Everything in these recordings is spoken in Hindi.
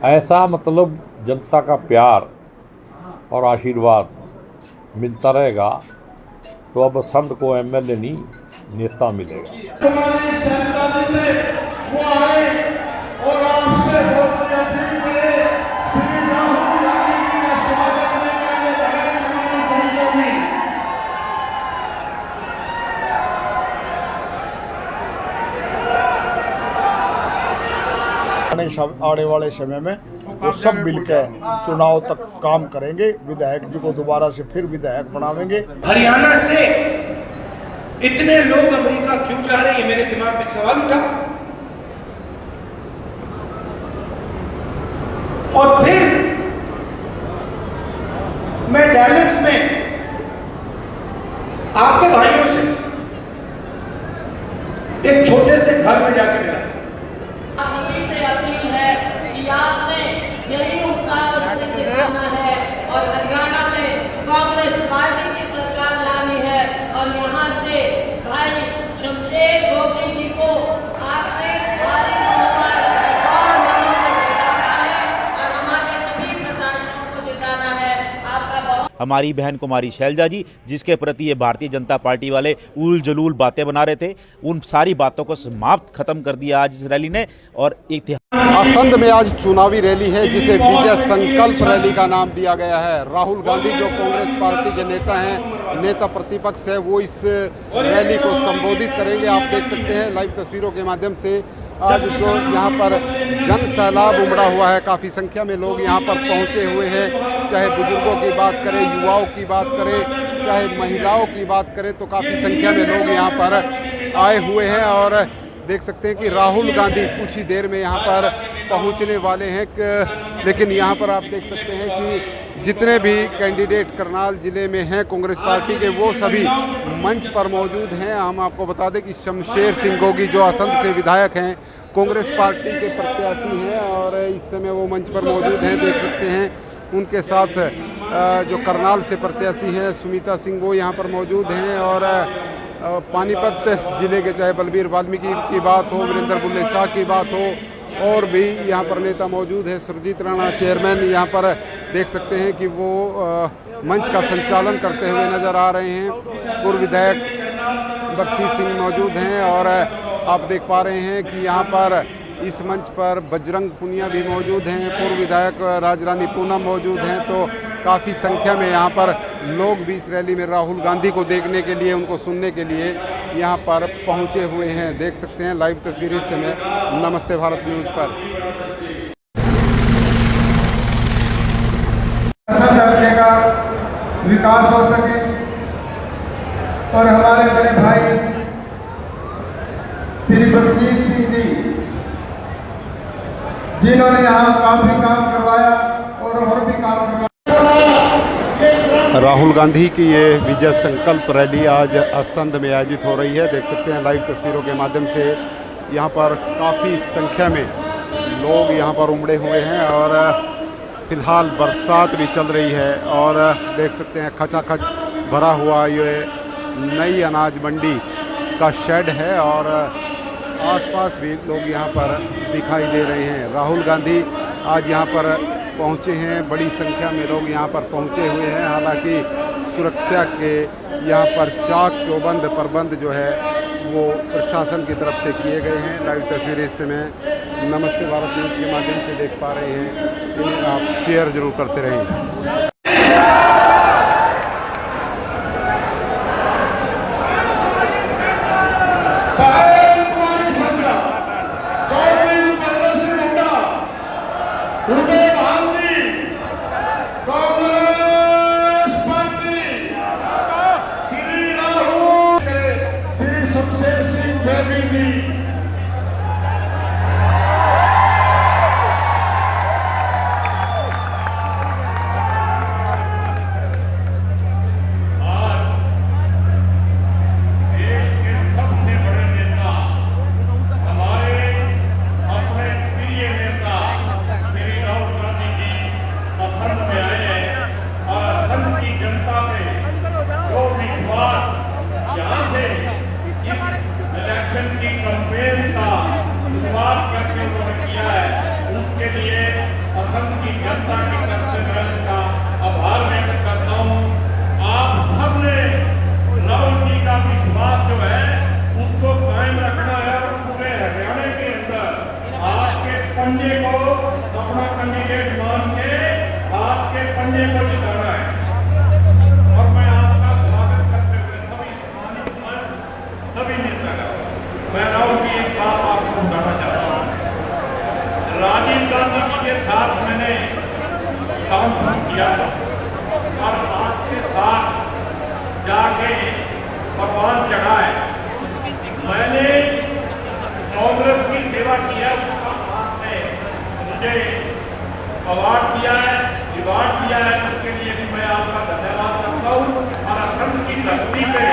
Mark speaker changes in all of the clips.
Speaker 1: ऐसा मतलब जनता का प्यार और आशीर्वाद मिलता रहेगा तो अब असंध को एमएलए नहीं नेता मिलेगा।
Speaker 2: आने वाले समय में वो सब मिलकर चुनाव तक काम करेंगे। विधायक जी को दोबारा से फिर विधायक बनावेंगे।
Speaker 3: हरियाणा से इतने लोग अमेरिका क्यों जा रहे हैं, मेरे दिमाग में सवाल उठा। और फिर मैं डैलस में आपके भाइयों से एक छोटे से घर में जाके मिला।
Speaker 4: सभी से अपील है कि आपने यही उत्साह दिखाना है और हरियाणा में कांग्रेस पार्टी की सरकार लानी है। और यहाँ से भाई शमशेर गोगी जी को आपने भारी बहुमत और मतों से जिताना है और हमारे सभी प्रत्याशियों को जिताना है। आपका बहुत
Speaker 5: हमारी बहन कुमारी शैलजा जी, जिसके प्रति ये भारतीय जनता पार्टी वाले उल जलूल बातें बना रहे थे, उन सारी बातों को समाप्त खत्म कर दिया आज इस रैली ने। और एक
Speaker 6: असंध में आज चुनावी रैली है जिसे विजय संकल्प रैली का नाम दिया गया है। राहुल गांधी जो कांग्रेस पार्टी के नेता हैं, नेता प्रतिपक्ष है, वो इस रैली को संबोधित करेंगे। आप देख सकते हैं लाइव तस्वीरों के माध्यम से आज जो यहाँ पर जन सैलाब उमड़ा हुआ है, काफ़ी संख्या में लोग यहाँ पर पहुँचे हुए हैं। चाहे बुजुर्गों की बात करें, युवाओं की बात करें, चाहे महिलाओं की बात करें, तो काफ़ी संख्या में लोग यहाँ पर आए हुए हैं। और देख सकते हैं कि राहुल गांधी कुछ ही देर में यहाँ पर पहुँचने वाले हैं। लेकिन यहाँ पर आप देख सकते हैं कि जितने भी कैंडिडेट करनाल ज़िले में हैं कांग्रेस पार्टी के, वो सभी मंच पर मौजूद हैं। हम आपको बता दें कि शमशेर सिंह गोगी जो असंध से विधायक हैं, कांग्रेस पार्टी के प्रत्याशी हैं और इस समय वो मंच पर मौजूद हैं। देख सकते हैं उनके साथ जो करनाल से प्रत्याशी हैं सुमिता सिंह, वो यहाँ पर मौजूद हैं। और पानीपत जिले के चाहे बलबीर वाल्मीकि की बात हो, वीरेंद्र बुल्ले शाह की बात हो, और भी यहाँ पर नेता मौजूद है। सुरजीत राणा चेयरमैन यहाँ पर देख सकते हैं कि वो मंच का संचालन करते हुए नज़र आ रहे हैं। पूर्व विधायक बख्शी सिंह मौजूद हैं और आप देख पा रहे हैं कि यहाँ पर इस मंच पर बजरंग पुनिया भी मौजूद हैं, पूर्व विधायक राजरानी पूनम मौजूद हैं। तो काफ़ी संख्या में यहाँ पर लोग भी इस रैली में राहुल गांधी को देखने के लिए, उनको सुनने के लिए यहाँ पर पहुँचे हुए हैं। देख सकते हैं लाइव तस्वीरें इस समय नमस्ते भारत न्यूज़ पर।
Speaker 7: हल्के का विकास हो सके और हमारे बड़े भाई श्री बख्शी सिंह जी, जिन्होंने यहाँ काफी काम करवाया और भी काम करवाया।
Speaker 6: राहुल गांधी की ये विजय संकल्प रैली आज असंध में आयोजित हो रही है। देख सकते हैं लाइव तस्वीरों के माध्यम से यहाँ पर काफ़ी संख्या में लोग यहाँ पर उमड़े हुए हैं और फिलहाल बरसात भी चल रही है। और देख सकते हैं खचाखच भरा हुआ ये नई अनाज मंडी का शेड है और आसपास भी लोग यहाँ पर दिखाई दे रहे हैं। राहुल गांधी आज यहाँ पर पहुँचे हैं, बड़ी संख्या में लोग यहाँ पर पहुँचे हुए हैं। हालांकि सुरक्षा के यहाँ पर चाक चौबंद प्रबंध जो है वो प्रशासन की तरफ से किए गए हैं। लाइव तस्वीरें इस समय नमस्ते भारत न्यूज़ के माध्यम से देख पा रहे हैं, इन्हें आप शेयर जरूर करते रहें।
Speaker 7: शमशेर सिंह गोगी जी,
Speaker 3: की कैंपेन का शुरुआत करके उन्होंने किया है, उसके लिए असम की जनता की तरफ से मैं उनका आभार व्यक्त करता हूँ। आप सबने राहुल जी का विश्वास जो है उसको कायम रखना है और पूरे हरियाणा के अंदर आपके पंजे को अपना कैंडिडेट मान के आपके पंजे को जिताना है। और मैं आपका स्वागत करते हुए सभी सम्मानित मंच, सभी नेतागण, मैं राहुल जी एक बात आपको बताना चाहता हूँ। राजीव गांधी जी के साथ मैंने काम शुरू किया था और आपके साथ जाके भगवान चढ़ाए। मैंने कांग्रेस की सेवा किया, उसका आपने मुझे अवार्ड दिया है, रिवार्ड दिया है, उसके लिए भी मैं आपका धन्यवाद करता हूँ और असम की धरती पे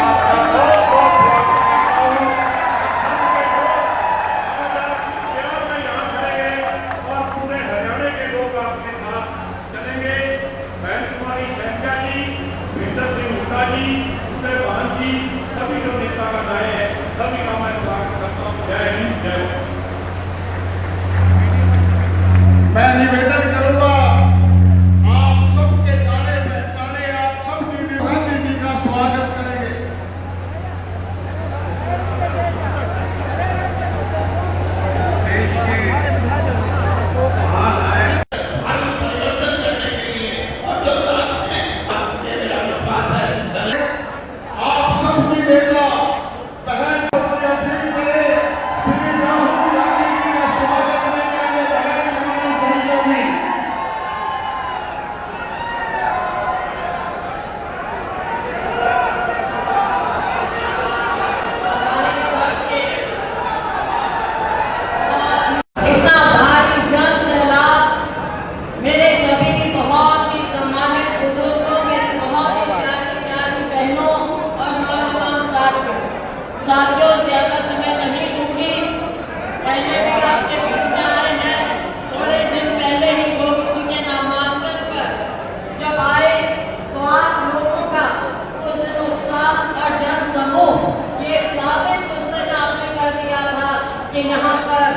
Speaker 3: आपका बहुत बहुत स्वागत करता हूँ। प्यार में यहाँ खड़े और पूरे हरियाणा के लोग आपके साथ चलेंगे। बहन कुमारी शैलजा जी, वीरेंद्र सिंह हुड्डा जी, उदय भान जी, सभी जो नेतागण आए हैं, सभी का मैं स्वागत करता हूँ। जय हिंद, जय भारत।
Speaker 2: मैं निवेदन करूंगा, आप सबके जाने पहचाने आप सब दीदी गांधी जी का स्वागत करेंगे। देश के महान आए भारत परिवर्तन करने के लिए और जो आप सबकी बेटा बहन को अपील करें, श्री राहुल गांधी जी का स्वागत करने के लिए बहन कुमारी शैलजा जी।
Speaker 4: इतना भारी जन सैलाब मेरे सभी बहुत ही सम्मानित बुजुर्गों, मेरी बहुत ही प्यारी प्यारी बहनों और नौजवान साथियों, ज्यादा समय नहीं लूंगी। पहले भी आपके बीच में आए हैं, थोड़े दिन पहले ही गोविंद जी के नामांकन पर जब आए तो आप लोगों का उस दिन उत्साह और जन समूह ये साबित उस दिन आपने कर दिया था कि यहाँ पर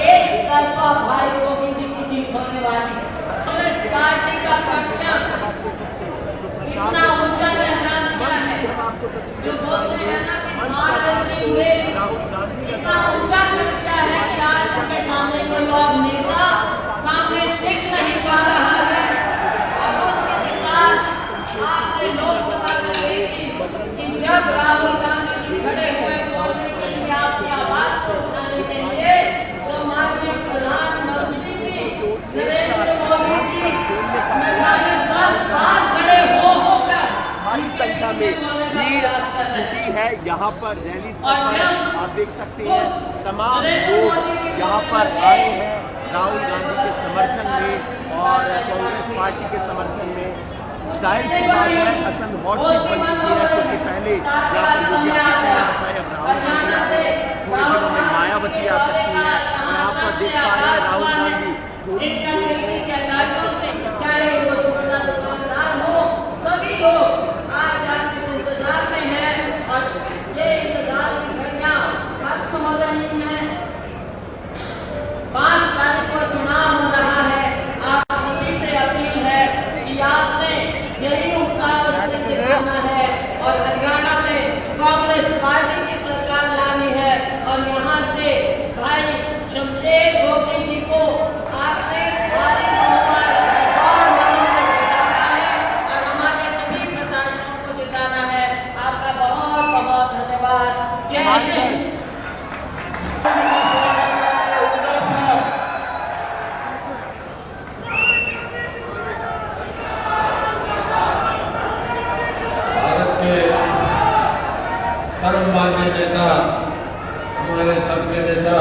Speaker 4: एक तरफा भाई गोविंद जी की जीत होने वाली है। कांग्रेस पार्टी का परचम इतना ऊंचा लहरा दिया है, जो बोलते हैं ना कि मार्गदर्शन में इतना ऊंचा कर दिया है कि आज उनके सामने कोई और नेता सामने टिक नहीं पा रहा है। अब उसके साथ आपने लोकसभा में देखी कि जब राहुल गांधी जी खड़े हुए बोलने के लिए आपकी आवाज को उठाने के लिए, तो माननीय प्रधानमंत्री जी नरेंद्र मोदी जी न जाने 10 बार खड़े होकर
Speaker 8: भारी संख्या में भीड़ जुटी है यहाँ पर रैली स्थल पर। आप देख सकते हैं तमाम लोग यहाँ पर आए हैं राहुल गांधी के समर्थन में और कांग्रेस पार्टी के समर्थन में। जाहिर सी बात है असम हॉट सीट बन चुकी है, क्योंकि पहले यहाँ पर योगी आदित्यनाथ आए, अब राहुल गांधी आ गए, थोड़े दिनों में मायावती आ सकती है। और यहाँ पर देख पा रहे हैं राहुल गांधी
Speaker 4: चाहे वो छोटा दुकानदार हो, सभी लोग आज आप इस इंतजार में हैं और ये इंतजार की घड़ियां खत्म हो रही हैं। 5 तारीख को चुनाव हो रहा है। आप सभी से अपील है कि आपने यही उत्साह उस दिन दिखाना है और हरियाणा में कांग्रेस पार्टी की सरकार लानी है और यहाँ से भाई शमशेर गोविंद जी को आपने भारी बहुमत और मदद से जिताना है और हमारे सभी प्रत्याशियों को जिताना है। आपका बहुत बहुत धन्यवाद। जय हिंद।
Speaker 9: भारत के सर्वमान्य नेता, हमारे सबके नेता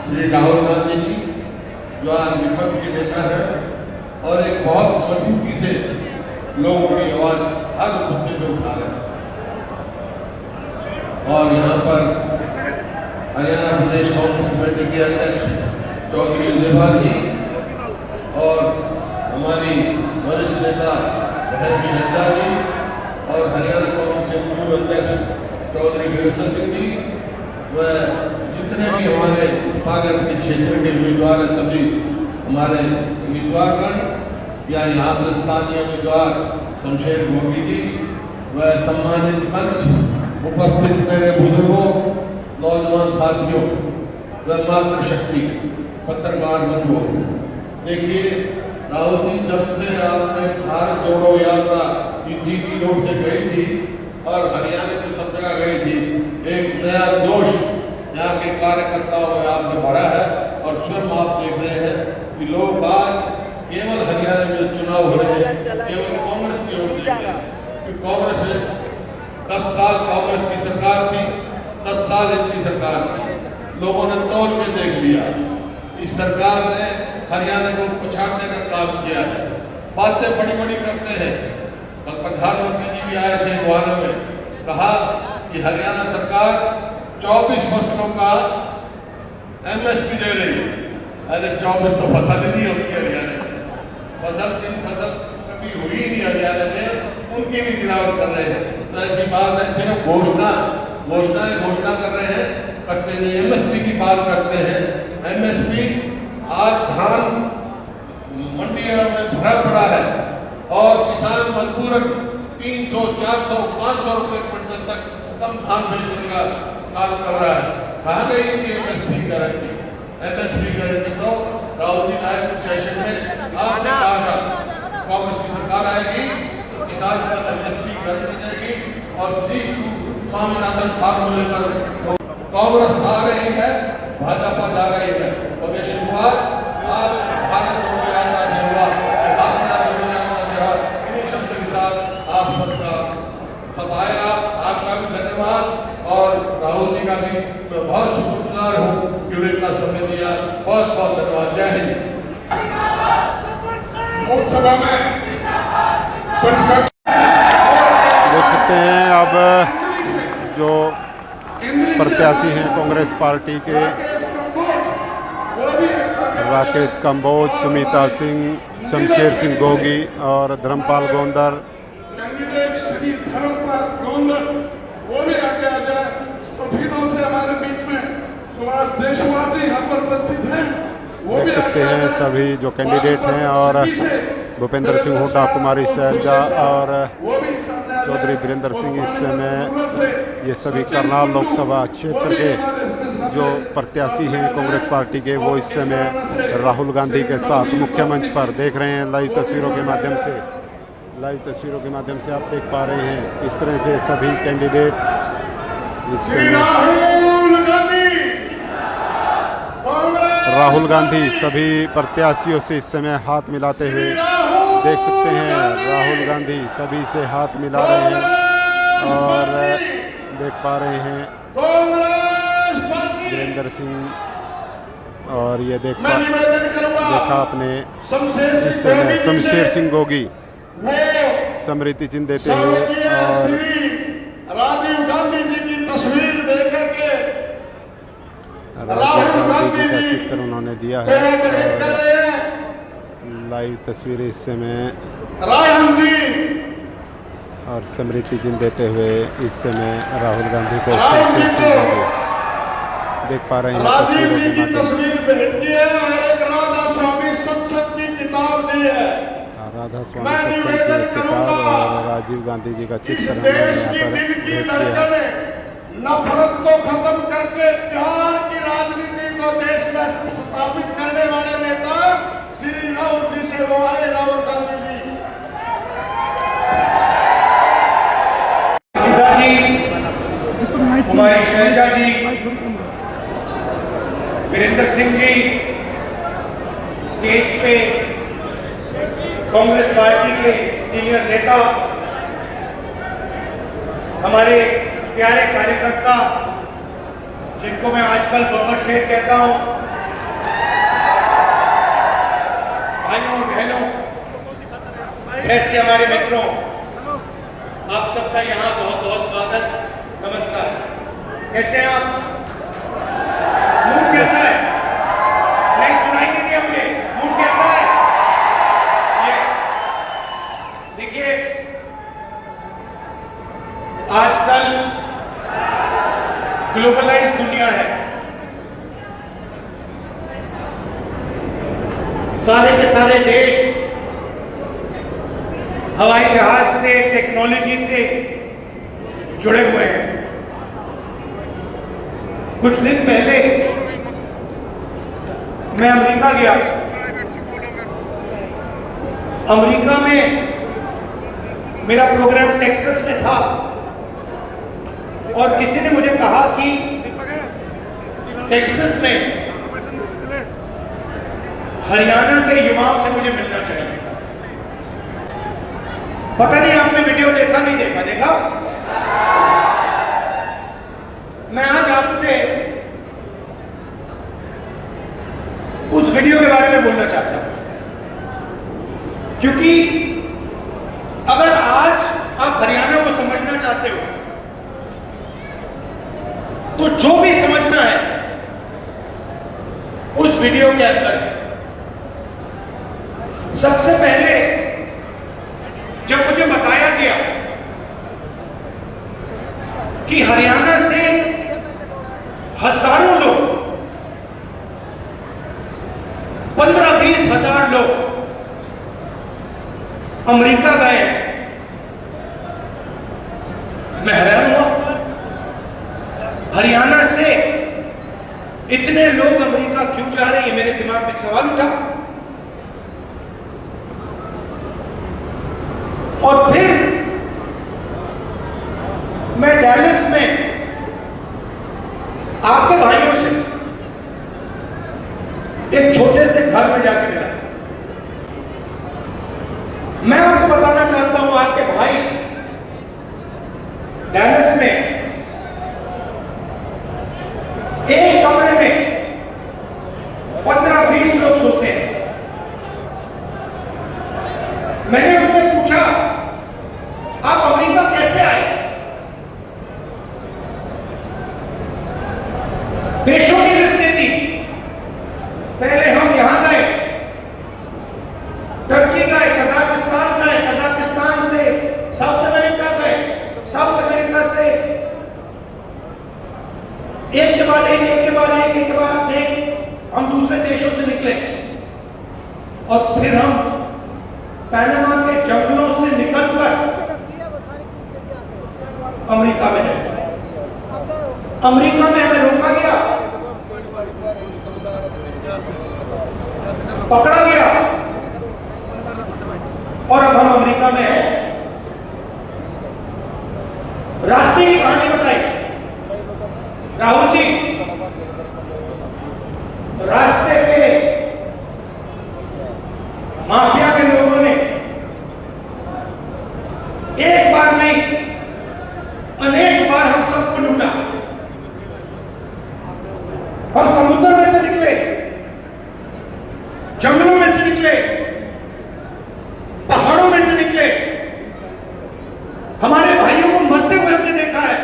Speaker 9: श्री राहुल गांधी जी, जो आज विपक्ष के नेता है और एक बहुत मजबूती से लोगों की आवाज हर मुद्दे में उठा रहे हैं। और यहाँ पर हरियाणा प्रदेश कांग्रेस कमेटी के अध्यक्ष चौधरी उदयभान जी और हमारी वरिष्ठ नेता बहन शैलजा जी और हरियाणा कांग्रेस के पूर्व अध्यक्ष चौधरी वीरेंद्र सिंह जी व जितने भी हमारे इस पार्लियामेंट के क्षेत्र के उम्मीदवार हैं, सभी हमारे उम्मीदवारगण या यहाँ से स्थानीय उम्मीदवार शमशेर गोगी जी व सम्मानित मंच उपस्थित मेरे बुजुर्गों, नौजवान साथियों व मातृशक्ति पत्रकार बंधुओं, देखिए राहुल जी, जब से आपने भारत जोड़ो यात्रा जीटी रोड से गई थी और हरियाणा में सब जगह गई थी, एक नया जोश यहाँ के कार्यकर्ताओं में आपने भरा है और स्वयं आप देख रहे हैं कि लोग आज केवल हरियाणा में चुनाव हो रहे हैं केवल कांग्रेस की ओर देख रहे हैं कि कांग्रेस 10 साल कांग्रेस की सरकार थी, 10 साल इनकी सरकार थी, लोगों ने तौल के देख लिया। इस सरकार ने हरियाणा को पछाड़ने का काम किया है, बातें बड़ी बड़ी करते हैं। कल प्रधानमंत्री जी भी आए थे गुवाहाटी में, कहा कि हरियाणा सरकार 24 फसलों का MSP दे रही है। अरे 24 तो फसल ही नहीं होती हरियाणा में, फसल कभी हुई नहीं हरियाणा में, उनकी भी गिरावट कर रहे हैं। तो ऐसी बात है, सिर्फ घोषणा कर रहे हैं, करते नहीं। MSP की बात करते हैं। MSP आज धान मंडियों में भरा पड़ा है और किसान मजबूरन 300, 400, 500 रुपए क्विंटल तक कम धान बेचने का काम कर रहा है। कहाँ गई इनकी MSP गारंटी? MSP गारंटी तो राहुल जी आए सेशन में आपने कहा था कांग्रेस की सरकार आएगी तो किसान को MSP गारंटी देगी और स्वामीनाथन फार्मूले पर कांग्रेस आ रही है, भाजपा जा रही है। और ये शुरुआत आज भारत जोड़ो यात्रा से हुआ। इन्हीं शब्द के साथ आप सबका सताया, आपका भी धन्यवाद और राहुल जी का भी मैं बहुत शुक्रगुजार हूँ कि उन्हें इतना समय दिया। बहुत बहुत धन्यवाद। जय हिंद।
Speaker 3: लोकसभा में प्रतिपक्ष
Speaker 6: देख सकते हैं अब जो प्रत्याशी हैं कांग्रेस पार्टी के राकेश कंबोज, सुमिता सिंह, शमशेर सिंह गोगी और धर्मपाल गोंदर।
Speaker 3: कैंडिडेट श्री धर्मपाल गोंदर वो भी आगे आ जाए। सफीनों से हमारे बीच में सुभाष देशवाल यहाँ पर उपस्थित हैं, वो भी
Speaker 6: देख सकते हैं सभी जो कैंडिडेट हैं और भूपेंद्र सिंह हुड्डा, कुमारी शैलजा और चौधरी वीरेंद्र सिंह इस समय ये सभी करनाल लोकसभा क्षेत्र के जो प्रत्याशी हैं कांग्रेस पार्टी के, वो इस समय राहुल गांधी के साथ मुख्य मंच पर देख रहे हैं। लाइव तस्वीरों के माध्यम से आप देख पा रहे हैं इस तरह से सभी कैंडिडेट इस समय राहुल गांधी सभी प्रत्याशियों से इस समय हाथ मिलाते हुए देख सकते हैं। राहुल गांधी सभी से हाथ मिला रहे हैं और देख पा रहे हैं वीरेंद्र सिंह और ये देखा आपने इस समय शमशेर सिंह गोगी समृति चिन्ह देते हुए और
Speaker 2: राजीव गांधी जी की तस्वीर देकर के
Speaker 6: राजीव गांधी जी का चित्र उन्होंने दिया है। लाइव तस्वीर इस समय
Speaker 2: राहुल जी
Speaker 6: और समृति चिन्ह देते हुए इस समय राहुल गांधी को शमशेर सिंह गोगी देख पा रहे हैं।
Speaker 2: राजीव जी की तस्वीर भेंट की है और एक राधा स्वामी सत्संग की किताब दी है।
Speaker 6: राधा स्वामी सत्संग की किताब और राजीव गांधी जी का चित्र
Speaker 2: देश की दिल की धड़कन नफरत को खत्म करके प्यार की राजनीति को देश में स्थापित करने वाले नेता श्री राहुल जी से वो आए, राहुल गांधी जी।
Speaker 10: कुमारी शैलजा जी, वीरेंद्र सिंह जी स्टेज पे, कांग्रेस पार्टी के सीनियर नेता, हमारे प्यारे कार्यकर्ता जिनको मैं आजकल बब्बर शेख कहता हूं, भाइयों बहनों, प्रेस के हमारे मित्रों, आप सबका यहाँ बहुत बहुत स्वागत, नमस्कार। कैसे हैं आप? मूड कैसा है? नहीं सुनाई नहीं दिया मुझे। मूड कैसा है? ये देखिए, आजकल ग्लोबलाइज्ड दुनिया है, सारे के सारे देश हवाई जहाज से, टेक्नोलॉजी से जुड़े हुए हैं। कुछ दिन पहले मैं अमेरिका गया। अमेरिका में मेरा प्रोग्राम टेक्सास में था और किसी ने मुझे कहा कि टेक्सास में हरियाणा के युवाओं से मुझे मिलना चाहिए। पता नहीं आपने वीडियो देखा नहीं देखा? देखा? मैं आज आपसे उस वीडियो के बारे में बोलना चाहता हूं, क्योंकि अगर आज आप हरियाणा को समझना चाहते हो तो जो भी समझना है उस वीडियो के अंदर है। सबसे पहले जब मुझे बताया गया कि हरियाणा से हजारों लोग, 15-20 हजार लोग अमेरिका गए, मैं हैरान हुआ। हरियाणा से इतने लोग अमेरिका क्यों जा रहे हैं, मेरे दिमाग में सवाल उठा। और फिर मैं डैलस में आपके भाइयों से एक छोटे से घर में जाके मिला। मैं आपको बताना चाहता हूं, आपके भाई डैलस में एक कमरे में 15-20 लोग सोते हैं। मैंने उनसे पूछा, आप अमेरिका कैसे आए? देशों की लिस्ट दी। पहले हम यहां गए, टर्की गए, कजाकिस्तान गए, कजाकिस्तान से साउथ अमेरिका गए, साउथ अमेरिका से एक के बाद एक हम दूसरे देशों से निकले और फिर हम पैनामा के जंगलों से निकलकर अमेरिका में गए। अमेरिका में हमें रोका गया, पकड़ा गया और अब हम अमेरिका में हैं। रास्ते की कहानी बताई राहुल जी। रास्ते पे माफिया के लोगों ने एक बार नहीं अनेक बार हम सबको लूटा और समुद्र में से निकले, जंगलों में से निकले, पहाड़ों में से निकले। हमारे भाइयों को मरते हुए हमने देखा है,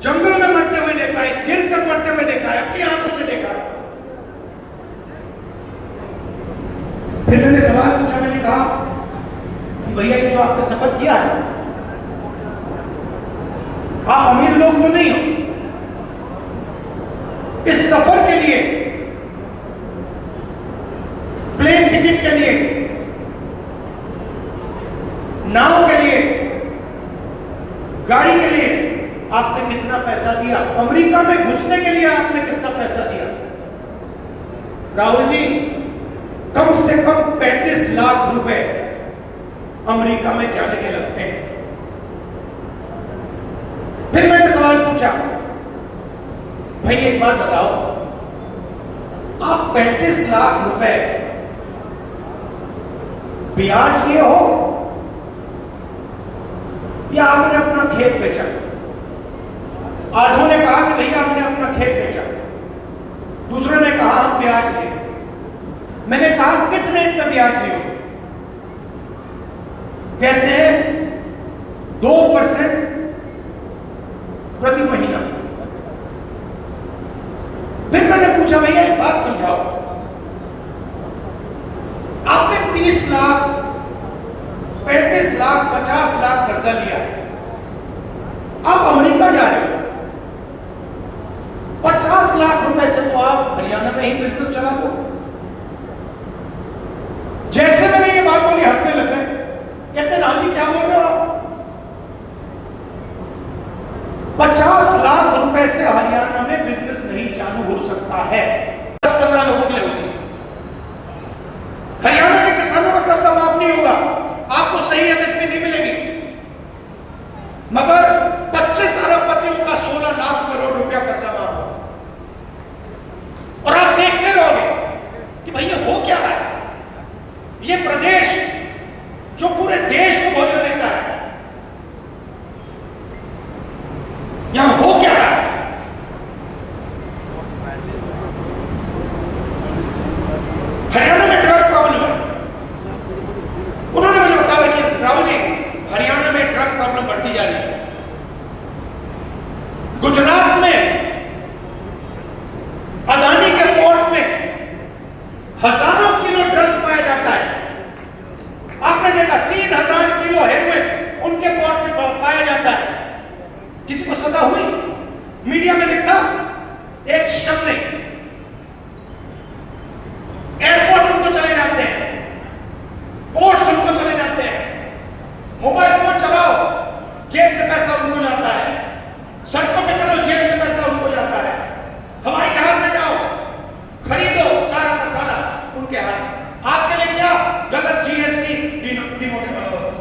Speaker 10: जंगल में मरते हुए देखा है, गिर कर मरते हुए देखा है, अपनी आंखों से देखा है। फिर मैंने सवाल पूछा, मैंने कहा कि भैया ये जो आपने सफर किया है, आप अमीर लोग तो नहीं हो, इस सफर के लिए, प्लेन टिकट के लिए, नाव के लिए, गाड़ी के लिए आपने कितना पैसा दिया? अमेरिका में घुसने के लिए आपने कितना पैसा दिया? राहुल जी, कम से कम 35 लाख रुपए अमेरिका में जाने के लगते हैं। फिर मैंने सवाल पूछा, भाई एक बात बताओ, आप 35 लाख रुपए ब्याज लिए हो या आपने अपना खेत बेचा? आधों ने कहा कि भैया हमने अपना खेत बेचा, दूसरों ने कहा हम ब्याज ले। मैंने कहा किस रेट पे ब्याज ले? कहते हैं 2% प्रति महीना। फिर मैंने पूछा, भैया एक बात समझाओ, आपने 30 लाख, 35 लाख, 50 लाख कर्जा लिया है, आप अमेरिका जा रहे हो, 50 लाख रुपए से तो आप हरियाणा में ही बिजनेस चला दो। बोली, हंसने लग गए। कहते राहुल जी क्या बोल रहे हो आप? 50 लाख रुपए से हरियाणा में बिजनेस नहीं चालू हो सकता है, 10-15 लोगों के लिए होती है। हरियाणा के किसानों का कर्जा माफ नहीं होगा, आपको सही एमएसपी नहीं मिलेगी, मगर 25 अरबपतियों का 16 लाख करोड़ रुपया कर्जा माफ होगा। और आप देखते रहोगे कि भैया हो क्या रहा है। ये प्रदेश जो पूरे देश को भोजन देता है, यहां हो क्या रहा है। हरियाणा में ड्रग प्रॉब्लम है। उन्होंने मुझे बताया कि राहुल जी हरियाणा में ड्रग प्रॉब्लम बढ़ती जा रही है। गुजरात में अदानी के पोर्ट में हजारों किलो ड्रग्स पाया जाता है। आपने देखा 3000 किलो हेरोइन उनके पोर्ट में पाया जाता है। किसी को सजा हुई? मीडिया में लिखा एक शब्द नहीं। एयरपोर्ट उनको चले जाते हैं, पोर्ट्स उनको चले जाते हैं, मोबाइल फोन चलाओ जेब से पैसा उनको जाता है, सड़कों पे चलो जेब से पैसा उनको जाता है, हवाई जहाज में जाओ खरीदो सारा का सारा उनके हाथ। आपके लिए क्या? गलत जीएसटी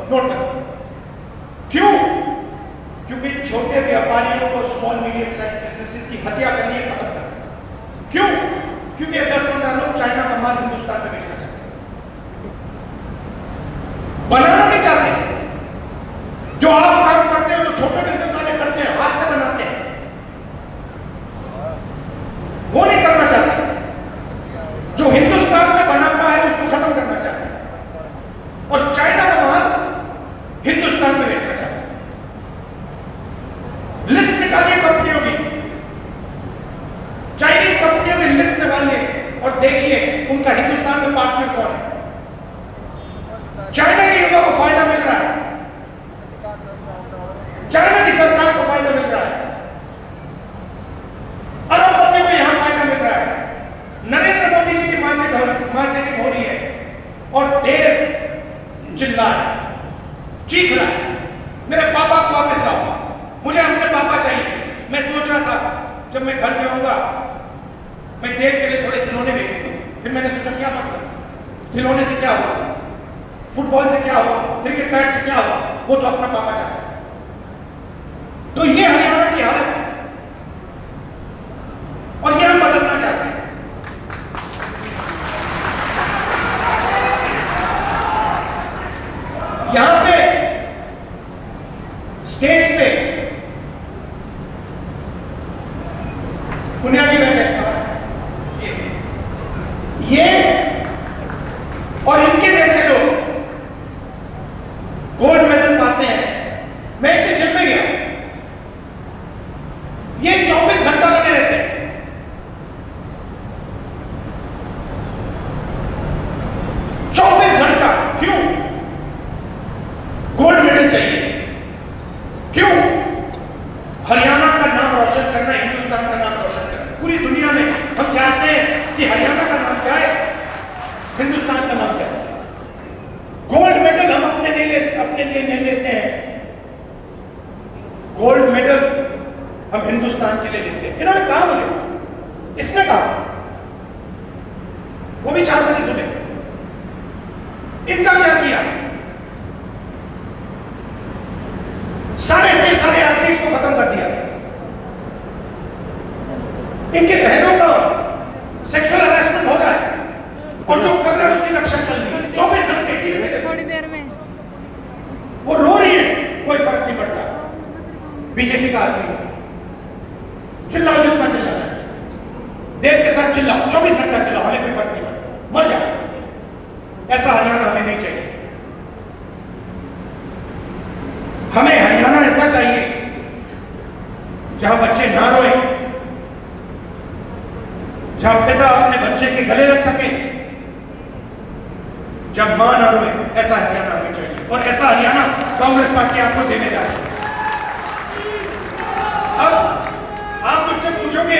Speaker 10: नोट कर। क्यों? क्योंकि छोटे व्यापारियों को, स्मॉल मीडियम साइज बिजनेसेस की हत्या करनी है, खत्म करनी है। क्यों? क्योंकि 10-15 लोग चाइना का माल हिंदुस्तान में बेचना चाहते हैं, बनाना नहीं चाहते। जो आप काम करते हो, जो छोटे बिजनेस वाले करते हैं, हाथ से बनाते हैं, वो नहीं करना चाहते। जो हिंदुस्तान में बनाता है उसको खत्म करना चाहते हैं, और चाइना का माल हिंदुस्तान में बेचना चाहते हैं। लिस्ट निकालिए कंपनियों की, चाइनीज कंपनियों की लिस्ट निकालिए और देखिए उनका हिंदुस्तान में पार्टनर कौन है। चाइना के युवा को फायदा मिल रहा है, चाइना की सरकार को फायदा मिल रहा है, अरबपतियों को यहां फायदा मिल रहा है। नरेंद्र मोदी जी की मार्केटिंग हो रही है और देव चिल्ला है, चीख रहा है, मेरे पापा को वापस लाओ, मुझे अपने पापा चाहिए। मैं सोच रहा था जब मैं घर जाऊंगा मैं देव के लिए थोड़े खिलौने भेजूंगा। फिर मैंने सोचा क्या मतलब, खिलौने से क्या होगा, फुटबॉल से क्या होगा, क्रिकेट बैट से क्या होगा, वो तो अपना पापा चाहता है। तो ये हरियाणा की हालत है और ये हम बदलना चाहते हैं। यहां पे स्टेज पे पुण्याजी बैठे, ये और इनके जैसे लोग गोल्ड मेडल पाते हैं। मैं इनके जिम में गया, ये 24 घंटा लगे रहते हैं। 24 घंटा क्यों? गोल्ड मेडल चाहिए। क्यों? हरियाणा का नाम रोशन करना, हिंदुस्तान का नाम रोशन करना। पूरी दुनिया में हम चाहते हैं कि हरियाणा का नाम क्या है, हिंदुस्तान का नाम क्या है। गोल्ड मेडल हम अपने लिए नहीं लेते हैं, गोल्ड मेडल हम हिंदुस्तान के लिए लेते हैं। इन्होंने कहा मुझे, इसने कहा, वो भी 4 बजे सुने। इनका क्या किया? सारे से सारे एथलीट्स को खत्म कर दिया। इनके बहनों का सेक्सुअल हरासमेंट हो जाए और जो कर रहे हैं उसकी रक्षा कर ली 24 घंटे की।
Speaker 11: थोड़ी देर में
Speaker 10: वो रो रही है, कोई फर्क नहीं पड़ता। बीजेपी का आदमी चिल्लाओ जितना चिल्लाना है, देश के साथ चिल्लाओ, 24 घंटा चिल्लाओ, हमें कोई फर्क नहीं पड़ता, मर जाओ। ऐसा हरियाणा हमें नहीं चाहिए। हमें हरियाणा ऐसा चाहिए जहां बच्चे ना रोए, जहां पिता अपने बच्चे के गले लग सके, जब मां ना रोए। ऐसा हरियाणा हमें चाहिए और ऐसा हरियाणा कांग्रेस पार्टी आपको देने जा रही है। अब आप मुझसे पूछोगे,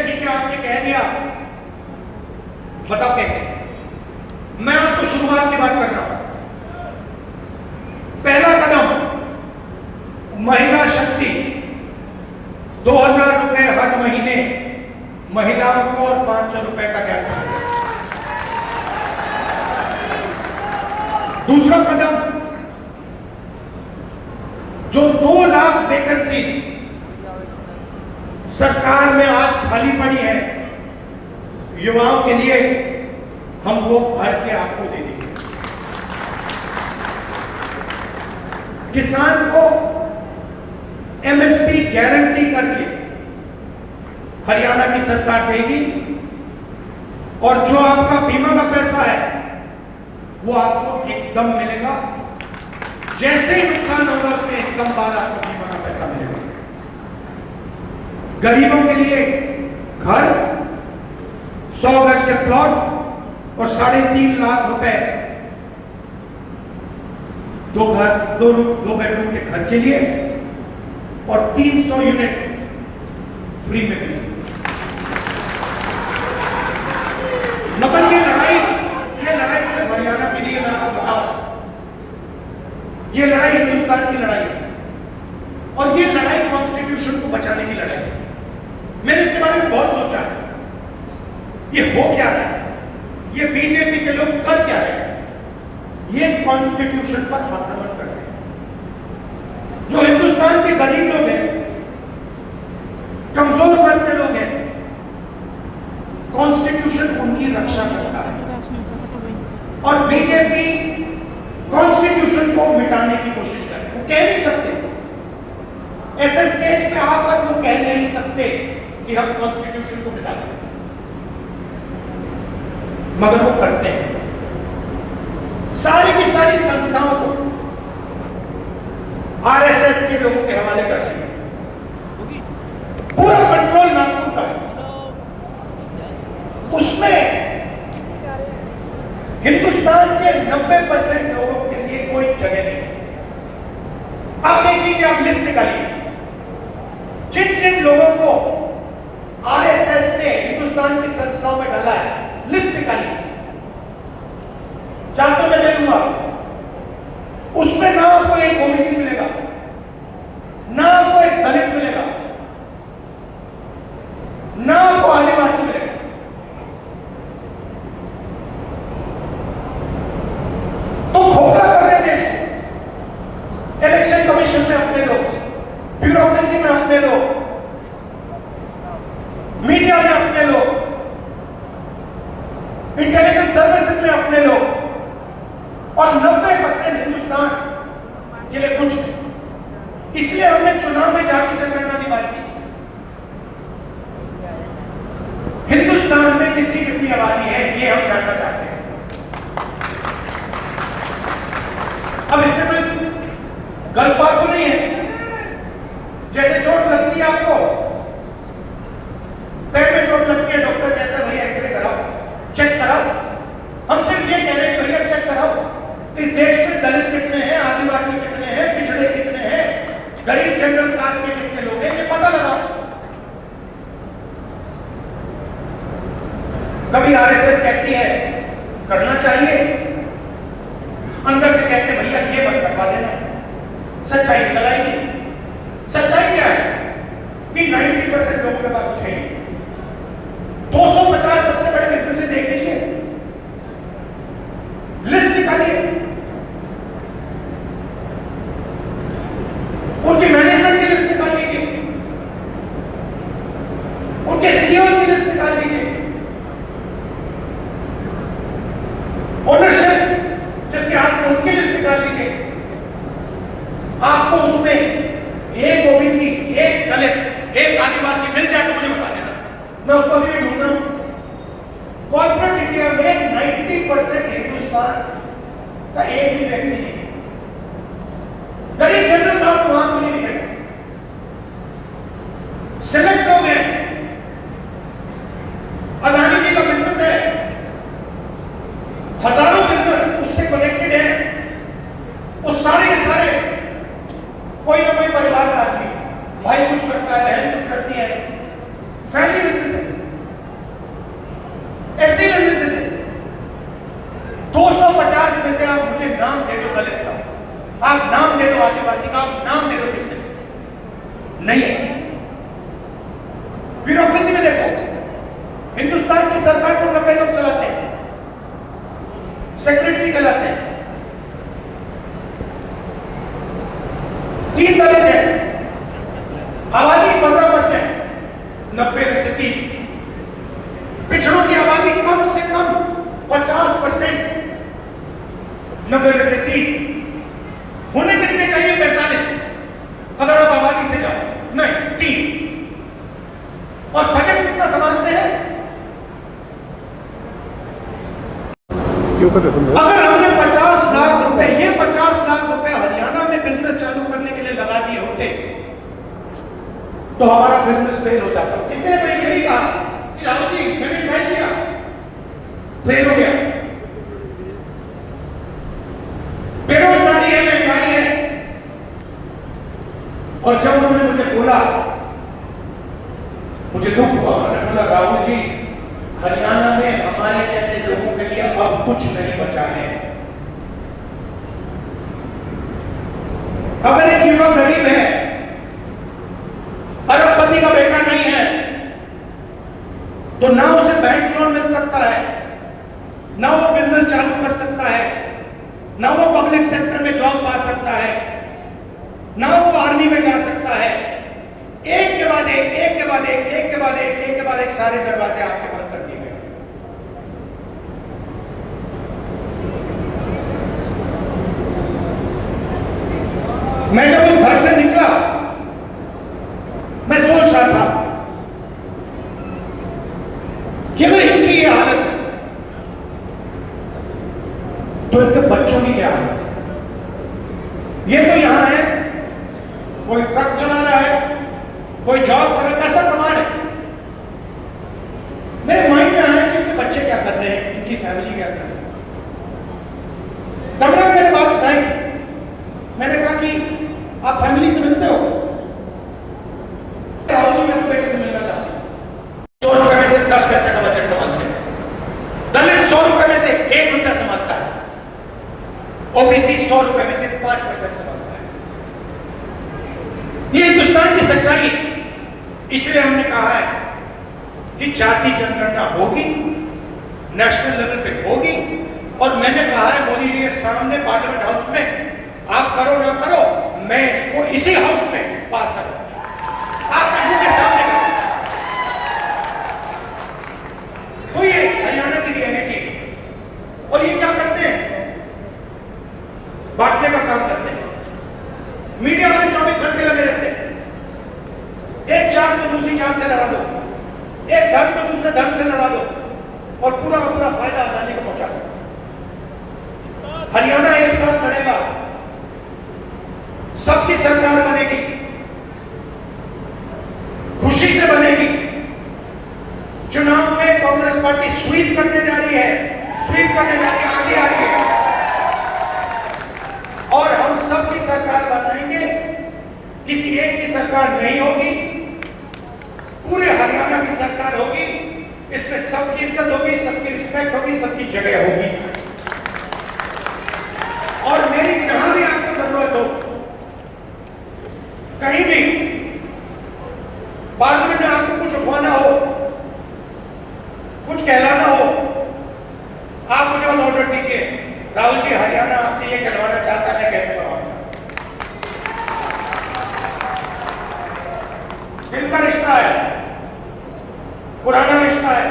Speaker 10: ठीक है आपने कह दिया, बताओ कैसे? मैं आपको शुरुआत की बात कर रहा हूं। पहला कदम महिला शक्ति, 2000 रुपए हर महीने महिलाओं को और 500 रुपए का गैस। दूसरा कदम, जो 2 लाख वैकेंसीज सरकार में आज खाली पड़ी है युवाओं के लिए, हम वो भर के आपको दे देंगे। किसान को एमएसपी गारंटी करके हरियाणा की सरकार देगी, और जो आपका बीमा का पैसा है वो आपको एकदम मिलेगा। जैसे ही नुकसान होगा उसके एकदम बाद आपको बीमा का पैसा मिलेगा। गरीबों के लिए घर, 100 गज के प्लॉट और 3.5 लाख रुपए दो बेडरूम के घर के लिए, और 300 यूनिट फ्री में मिलेगी। मगर ये लड़ाई सिर्फ हरियाणा के लिए, मैं आपको बताऊं, ये लड़ाई हिंदुस्तान की लड़ाई है, और ये लड़ाई कॉन्स्टिट्यूशन को बचाने की लड़ाई है। मैंने इसके बारे में बहुत सोचा है, ये हो क्या रहा है, ये बीजेपी के लोग कर क्या रहे हैं। ये कॉन्स्टिट्यूशन पर आक्रमण कर रहे हैं। जो हिंदुस्तान के गरीब लोग हैं, कमजोर वर्ग के लोग हैं, कॉन्स्टिट्यूशन उनकी रक्षा करता है, और बीजेपी कॉन्स्टिट्यूशन को मिटाने की कोशिश कर रही है। वो कह नहीं सकते, ऐसे स्टेज पे आकर वो कह नहीं सकते कि हम कॉन्स्टिट्यूशन को मिटा दें, मगर वो करते हैं। सारी की सारी संस्थाओं को आरएसएस के लोगों के हवाले कर दिया। पूरा कंट्रोल नागपुर का है, उसमें हिंदुस्तान के 90% लोगों के लिए कोई जगह नहीं। आप देख लीजिए, आप लिस्ट निकालिए, जिन जिन लोगों को आरएसएस ने हिंदुस्तान की संस्थाओं में डाला है, लिस्ट निकालिए, चार्टर में दे दूंगा। उसमें ना आपको एक ओबीसी मिलेगा, ना आपको एक दलित मिलेगा, ना आपको आदिवासी मिलेगा। तो खोखला कर रहे देश को। इलेक्शन कमीशन में अपने लोग, ब्यूरोक्रेसी में अपने लोग, मीडिया में अपने लोग, इंटेलिजेंस सर्विसेज में अपने लोग, और 90% हिंदुस्तान के लिए कुछ नहीं। इसलिए हमने चुनाव में जाति जनगणना की बात की। हिंदुस्तान में किसकी कितनी आबादी है ये हम जानना चाहते हैं। अब इसमें कोई गलत बात तो नहीं है। जैसे चोट लगती है आपको, पैर में चोट लगती है, डॉक्टर कहता है भैया एक्सरे कराओ, चेक कराओ। हम सिर्फ ये कह रहे हैं भैया चेक कराओ। इस देश में दलित कितने हैं, आदिवासी कितने हैं, पिछड़े कितने हैं, गरीब जनरल कास्ट के कितने लोग हैं, ये पता लगाओ। कभी आरएसएस कहती है करना चाहिए, अंदर से कहते हैं भैया ये बंद करवा देना। सच्चाई निकल आएगी। सच्चाई क्या है कि 90% लोगों के पास कुछ है नहीं। 250 सबसे बड़े बिजनेस देख लीजिए, लिस्ट निकालिए, उनकी मैनेजमेंट की लिस्ट निकाल लीजिए, उनके सीईओ की लिस्ट निकाल लीजिए, ओनरशिप जिसके हाथ में उनकी लिस्ट निकाल लीजिए। आपको उसमें एक ओबीसी, एक दलित, एक आदिवासी मिल जाए तो मुझे बता देना, मैं उसको अभी भी ढूंढ रहा हूं। कॉर्पोरेट इंडिया में 90% हिंदुस्तान का एक भी व्यक्ति नहीं है। गरीब जनरल आपको वहां को नहीं मिलेगा। सिलेक्ट हो गए, अदानी जी का बिजनेस है, हजारों बिजनेस उससे कनेक्टेड है, उस सारे के सारे कोई ना कोई परिवार का आदमी, भाई कुछ करता है, बहन कुछ करती है, फैमिली बिजनेस है, ऐसे बिजनेस है। दो आदिवासी का, आप नाम दे दो किसी नहीं है। ब्यूरोक्रेसी में देखो, हिंदुस्तान की सरकार को 90 लोग चलाते हैं, सेक्रेटरी कहलाते हैं, 3 दलित हैं, आबादी 15%, 90 में से 3। पिछड़ों की आबादी कम से कम 50%, 90 में से 3। होने कितने चाहिए? 45, अगर आप आबादी से जाओ, नहीं 3। और बजट कितना संभालते हैं? अगर हमने 50 लाख रुपए, ये 50 लाख रुपए हरियाणा में बिजनेस चालू करने के लिए लगा दिए होते तो हमारा बिजनेस फेल हो जाता। किसी ने ये नहीं कहा कि राहुल जी मैंने ट्राई किया, फेल हो गया। बेरोजगारी है, महंगाई है। और जब उन्होंने मुझे बोला, मुझे दुख हुआ। मैंने बोला राहुल जी, हरियाणा में हमारे जैसे लोगों के लिए अब कुछ नहीं बचा है। अगर एक युवा गरीब है, अरबपति का बेटा नहीं है, तो ना उसे बैंक लोन मिल सकता है, ना वो बिजनेस चालू कर सकता है, ना वो पब्लिक सेक्टर में जॉब पा सकता है, ना वो आर्मी में जा सकता है। एक के बाद एक, एक के बाद एक, एक के बाद एक, एक के बाद एक, सारे दरवाजे आपके बंद कर दिए गए। मैं जब उस घर से निकला, मैं सोच रहा था कि अगर इनकी ये हालत है तो इनके बच्चों की क्या हालत है। ये तो यहां है, कोई ट्रक चला रहा है, कोई जॉब कर रहा है, पैसा कमा रहे हैं। मेरे माइंड में आया कि इनके बच्चे क्या कर रहे हैं, इनकी फैमिली क्या कर रही है। कमरे में मैंने बात उठाई, मैंने कहा कि आप फैमिली से मिलते हो? राहुल जी मैं तो बेटे से मिलना चाहता हूं। 100 रुपए में से 10 पैसे का बजट संभालते हैं। दलित 100 रुपए में से 1 रुपया संभालता है। ओबीसी 100 रुपए में से 5% संभालता है। ये हिंदुस्तान की सच्चाई। इसलिए हमने कहा है कि जाति जनगणना होगी, नेशनल लेवल पे होगी। और मैंने कहा है मोदी जी के सामने पार्लियामेंट हाउस में, आप करो ना करो, मैं इसको इसी हाउस में पास करूंगा। आपके मुंह के सामने करूंगा। तो ये हरियाणा की रियलिटी है। और ये क्या करते हैं? बांटने का काम करते हैं। मीडिया वाले 24 घंटे लगे रहते हैं। एक जात को दूसरी जात से लड़ा दो, एक धर्म को दूसरे धर्म से लड़ा दो, और पूरा का पूरा फायदा अदानी को पहुंचा दो। हरियाणा एक साथ लड़ेगा, सबकी सरकार बनेगी, खुशी से बनेगी। चुनाव में कांग्रेस पार्टी स्वीप करने जा रही है, स्वीप करने जा रही है, आगे आ रही है। और हम सबकी सरकार बनाएंगे, किसी एक की सरकार नहीं होगी, पूरे हरियाणा की सरकार होगी। इसमें सबकी इज्जत होगी, सबकी रिस्पेक्ट होगी, सबकी जगह होगी। और मेरी जहां भी आपको जरूरत हो, कहीं भी पार्लियामेंट में आपको कुछ उठवाना हो, कुछ कहलाना हो, आप मुझे बस ऑर्डर दीजिए, राहुल जी हरियाणा आपसे ये कहलवाना चाहता है, कह दूंगा। दिल का रिश्ता है, पुराना रिश्ता है।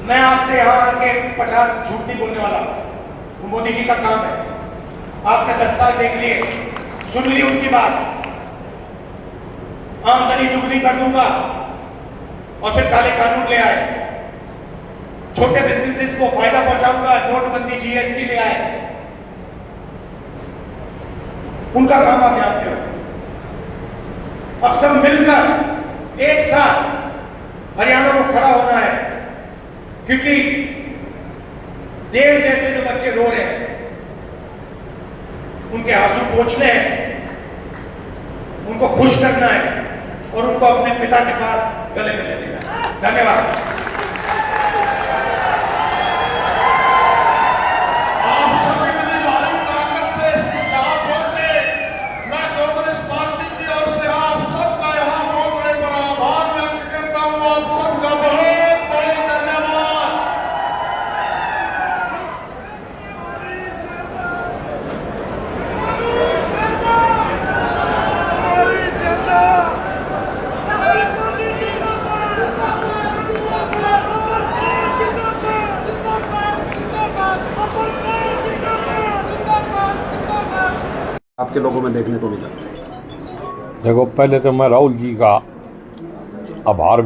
Speaker 10: मैं आपसे यहां आके 50 झूठ नहीं बोलने वाला, वो मोदी जी का काम है। आपने 10 साल देख लिए, सुन ली उनकी बात। आमदनी दुगनी कर दूंगा, और फिर काले कानून ले आए, छोटे बिजनेसेस को फायदा पहुंचाऊंगा, नोटबंदी जीएसटी ले आए। उनका काम आप जानते हो। अब सब मिलकर एक साथ हरियाणा को खड़ा होना है, क्योंकि देव जैसे जो बच्चे रो रहे हैं, उनके आंसू पोंछने हैं, उनको खुश करना है, और उनको अपने पिता के पास गले मिलने देना है। धन्यवाद।
Speaker 2: आप सब इतनी भारी ताकत से इस
Speaker 6: आपके लोगों में देखने को मिला?
Speaker 1: देखो, पहले तो मैं राहुल जी का आभार